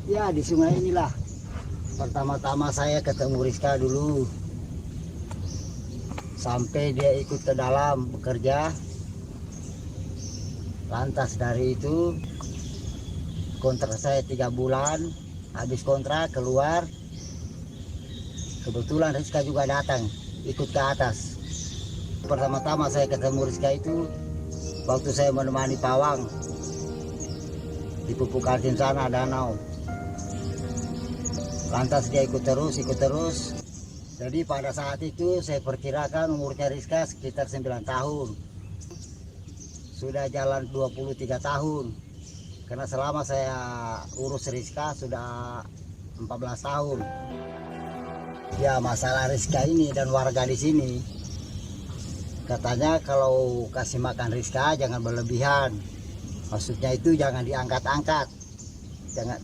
Ya di sungai inilah pertama-tama saya ketemu Rizka dulu, sampai dia ikut ke dalam bekerja. Lantas dari itu kontrak saya 3 bulan, habis kontrak keluar, kebetulan Rizka juga datang ikut ke atas. Pertama-tama saya ketemu Rizka itu waktu saya menemani pawang di pupuk Kartin sana danau. Lantas dia ikut terus. Jadi pada saat itu saya perkirakan umurnya Rizka sekitar 9 tahun. Sudah jalan 23 tahun. Karena selama saya urus Rizka sudah 14 tahun. Ya masalah Rizka ini dan warga di sini, katanya kalau kasih makan Rizka jangan berlebihan. Maksudnya itu jangan diangkat-angkat. Jangan,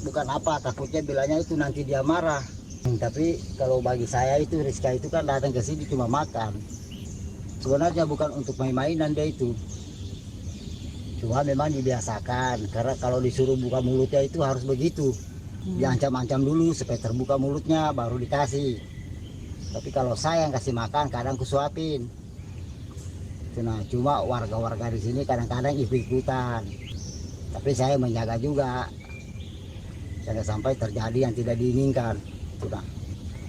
bukan apa, takutnya bilangnya itu nanti dia marah. Tapi kalau bagi saya itu Rizka itu kan datang ke sini cuma makan. Sebenarnya bukan untuk main-mainan dia itu. Cuma memang dibiasakan, karena kalau disuruh buka mulutnya itu harus begitu. Diancam-ancam dulu supaya terbuka mulutnya baru dikasih. Tapi kalau saya yang kasih makan kadang kusuapin. Nah, cuma warga-warga di sini kadang-kadang ikut-ikutan. Tapi saya menjaga juga. Jangan sampai terjadi yang tidak diinginkan. Sudah.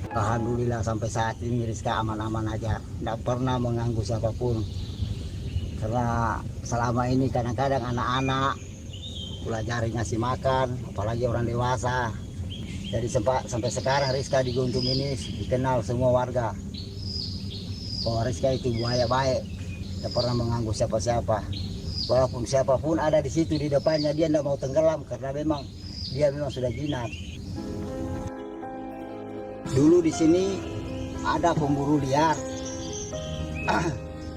Alhamdulillah sampai saat ini Rizka aman-aman aja. Tidak pernah mengganggu siapapun. Karena selama ini kadang-kadang anak-anak pelajari ngasih makan, apalagi orang dewasa. Jadi sampai sekarang Rizka di Guntung ini dikenal semua warga. Bahwa Rizka itu buaya baik. Tidak pernah mengganggu siapa-siapa. Walaupun siapapun ada di situ di depannya, dia tidak mau tenggelam karena dia memang sudah jinak. Dulu di sini ada pemburu liar.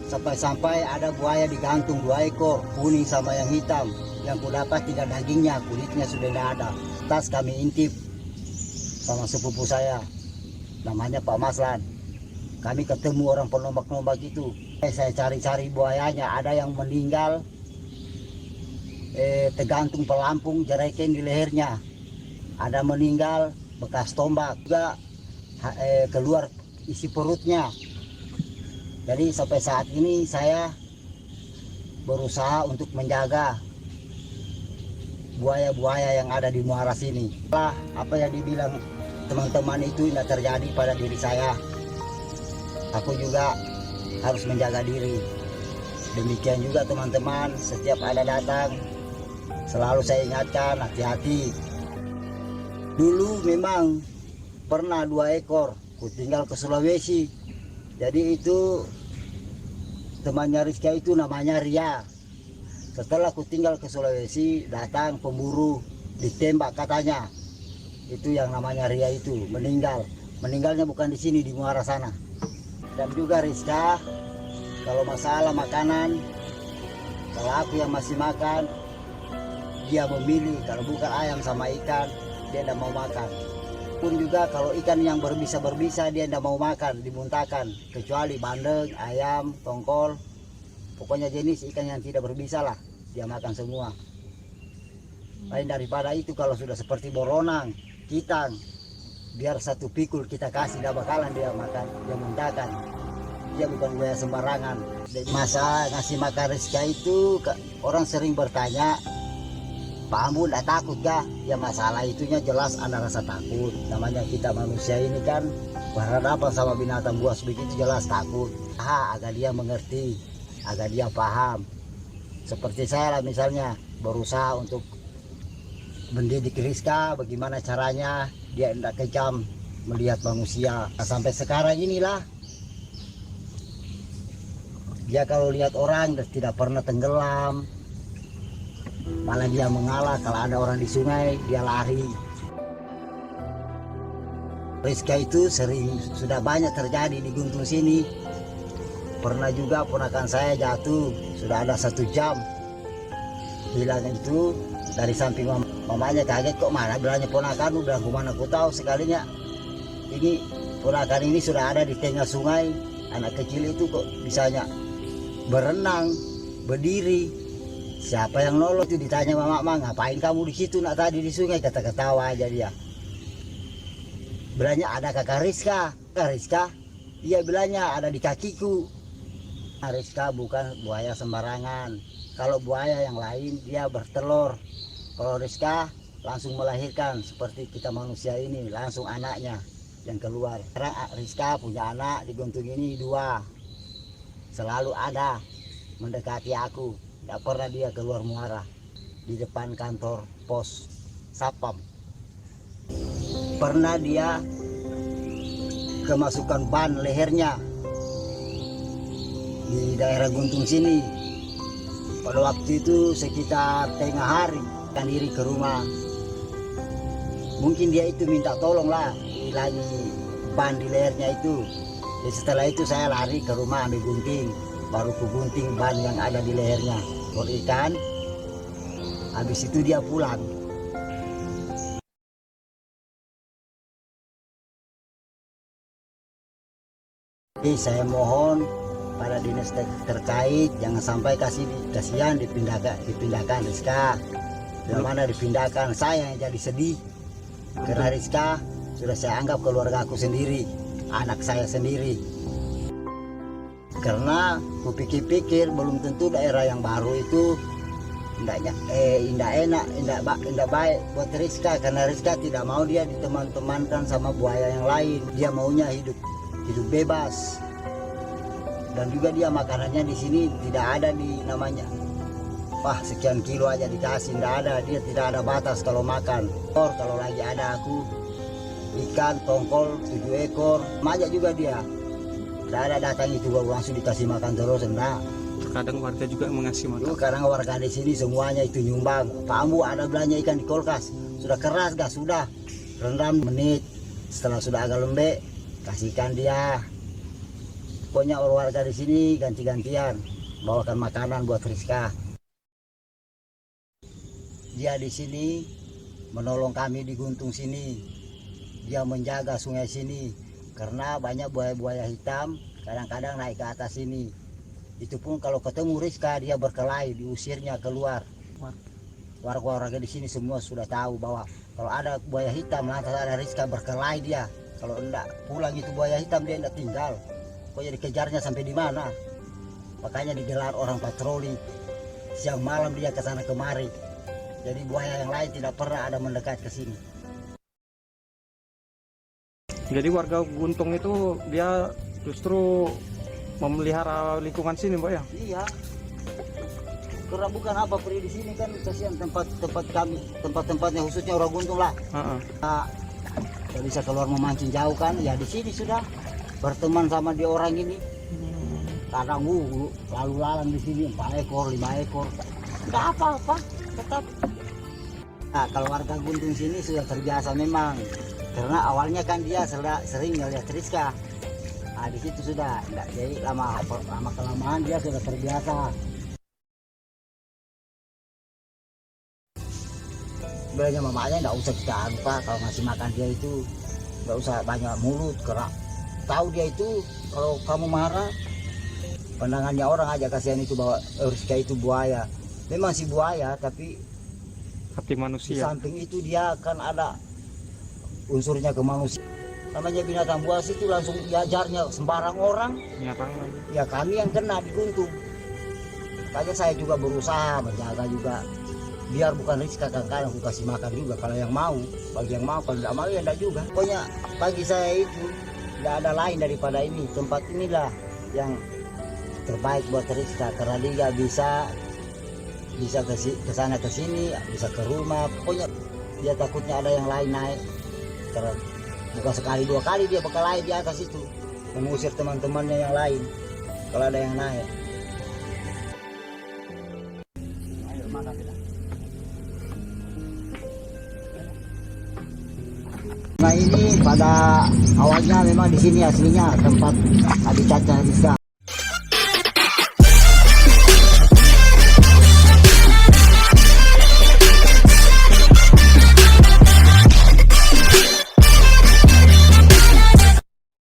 Sampai-sampai ada buaya digantung 2 ekor, kuning sama yang hitam. Yang kudapat tinggal dagingnya, kulitnya sudah tidak ada. Tas kami intip sama sepupu saya, namanya Pak Maslan. Kami ketemu orang penombak-nombak itu. Saya cari-cari buayanya, ada yang meninggal tergantung pelampung jereken di lehernya. Ada meninggal bekas tombak, juga keluar isi perutnya. Jadi sampai saat ini saya berusaha untuk menjaga buaya-buaya yang ada di muara sini. Apa yang dibilang teman-teman itu tidak terjadi pada diri saya. Aku juga harus menjaga diri. Demikian juga teman-teman, setiap ada datang selalu saya ingatkan hati-hati. Dulu memang pernah 2 ekor, ku tinggal ke Sulawesi. Jadi itu temannya Rizka itu namanya Ria. Setelah ku tinggal ke Sulawesi, datang pemburu, ditembak katanya. Itu yang namanya Ria itu meninggal. Meninggalnya bukan di sini, di muara sana. Dan juga Rizka, kalau masalah makanan, kalau aku yang masih makan, dia memilih. Kalau bukan ayam sama ikan, dia tidak mau makan. Pun juga kalau ikan yang berbisa-berbisa, dia tidak mau makan, dimuntahkan. Kecuali bandeng, ayam, tongkol, pokoknya jenis ikan yang tidak berbisa lah, dia makan semua. Lain daripada itu, kalau sudah seperti boronang, kitang, biar 1 pikul kita kasih, tidak bakalan dia makan, dia muntahkan. Dia bukan buaya sembarangan. Masa ngasih makan Rizka itu orang sering bertanya, Pak Ambu tidak takut kah? Ya masalah itunya jelas ada rasa takut. Namanya kita manusia ini kan berhadapan sama binatang buas begitu, jelas takut. Agar dia mengerti, agar dia paham. Seperti saya lah misalnya, berusaha untuk mendidik Rizka bagaimana caranya dia tidak kejam melihat manusia. Sampai sekarang inilah dia kalau lihat orang tidak pernah tenggelam, malah dia mengalah. Kalau ada orang di sungai dia lari. Rizka itu sudah banyak terjadi di Guntung sini. Pernah juga ponakan saya jatuh, sudah ada 1 jam. Bilang itu dari samping mamanya kaget, kok mana bilangnya ponakan, udah kemana aku tahu sekalinya. Ini ponakan ini sudah ada di tengah sungai, anak kecil itu kok bisanya berenang, berdiri. Siapa yang nolong itu ditanya mama, ngapain kamu di situ nak tadi di sungai, kata-ketawa aja dia. Bilangnya ada kakak Rizka, iya bilangnya ada di kakiku. Rizka bukan buaya sembarangan. Kalau buaya yang lain dia bertelur. Kalau Rizka langsung melahirkan seperti kita manusia ini, langsung anaknya yang keluar. Sekarang Rizka punya anak di guntung ini 2. Selalu ada mendekati aku. Tidak pernah dia keluar muara di depan kantor pos Sapam. Pernah dia kemasukan ban lehernya di daerah guntung sini. Pada waktu itu sekitar tengah hari kan diri ke rumah. Mungkin dia itu minta tolong lah hilangi ban di lehernya itu. Jadi setelah itu saya lari ke rumah ambil gunting, baru ku gunting ban yang ada di lehernya. Ikan. Habis itu dia pulang. Jadi saya mohon pada dinas terkait jangan sampai kasihan dipindahkan Rizka. Bila mana dipindahkan saya yang jadi sedih. Karena Rizka sudah saya anggap keluarga aku sendiri, anak saya sendiri. Karena aku pikir-pikir belum tentu daerah yang baru itu indah baik buat Rizka, karena Rizka tidak mau dia diteman-temankan sama buaya yang lain. Dia maunya hidup bebas. Dan juga dia makanannya di sini tidak ada di namanya. Wah, sekian kilo aja dikasih, tidak ada, dia tidak ada batas kalau makan. Kalau lagi ada aku ikan tongkol 7 ekor, majak juga dia. Tidak ada datang itu langsung dikasih makan terus, enggak. Kadang warga juga mengasih makan. Kadang warga di sini semuanya itu nyumbang. Pak Ambu ada belanja ikan di kulkas, sudah keras gak, sudah rendam menit. Setelah sudah agak lembek, kasihkan dia. Pokoknya warga di sini ganti-gantian bawakan makanan buat Rizka. Dia di sini menolong kami di guntung sini. Dia menjaga sungai sini. Karena banyak buaya-buaya hitam kadang-kadang naik ke atas sini. Itu pun kalau ketemu Rizka dia berkelahi, diusirnya keluar. Warga-warga di sini semua sudah tahu bahwa kalau ada buaya hitam lantas ada Rizka berkelahi dia. Kalau enggak pulang itu buaya hitam dia enggak tinggal. Pokoknya dikejarnya sampai di mana. Makanya digelar orang patroli. Siang malam dia ke sana kemari. Jadi buaya yang lain tidak pernah ada mendekat ke sini. Jadi warga Guntung itu dia justru memelihara lingkungan sini, Mbak ya? Iya. Karena bukan apa peri di sini kan kasihan tempat kami, tempat-tempatnya khususnya orang Guntung lah. Kalau bisa keluar memancing jauh kan, ya di sini sudah berteman sama dia orang ini. Kadang lalu lalang di sini 4 ekor, 5 ekor. Enggak apa-apa, tetap. Nah, kalau warga Guntung sini sudah terbiasa memang. Karena awalnya kan dia sering melihat Rizka. Nah, di situ sudah enggak, jadi lama kelamaan dia sudah terbiasa. Sebenarnya mamanya enggak usah kita lupa kalau ngasih makan dia itu enggak usah banyak mulut, karena tahu dia itu kalau kamu marah pandangannya orang aja kasihan itu bahwa Rizka itu buaya. Memang si buaya tapi hati manusia. Di samping itu dia kan ada unsurnya ke manusia. Namanya binatang buas itu langsung diajarnya sembarang orang. Ya kami yang kena di Guntung. Makanya saya juga berusaha menjaga juga. Biar bukan Rizka kadang-kadang aku kasih makan juga kalau yang mau. Bagi yang mau, kalau tidak mau ya tidak juga. Pokoknya bagi saya itu tidak ada lain daripada ini. Tempat inilah yang terbaik buat Rizka. Karena dia bisa ke sana ke sini, bisa ke rumah. Pokoknya dia takutnya ada yang lain naik. Karena bukan sekali 2 kali dia berkelahi di atas itu mengusir teman-temannya yang lain kalau ada yang naik. Ayo makan kita. Nah ini pada awalnya memang di sini aslinya tempat habitatnya Rizka.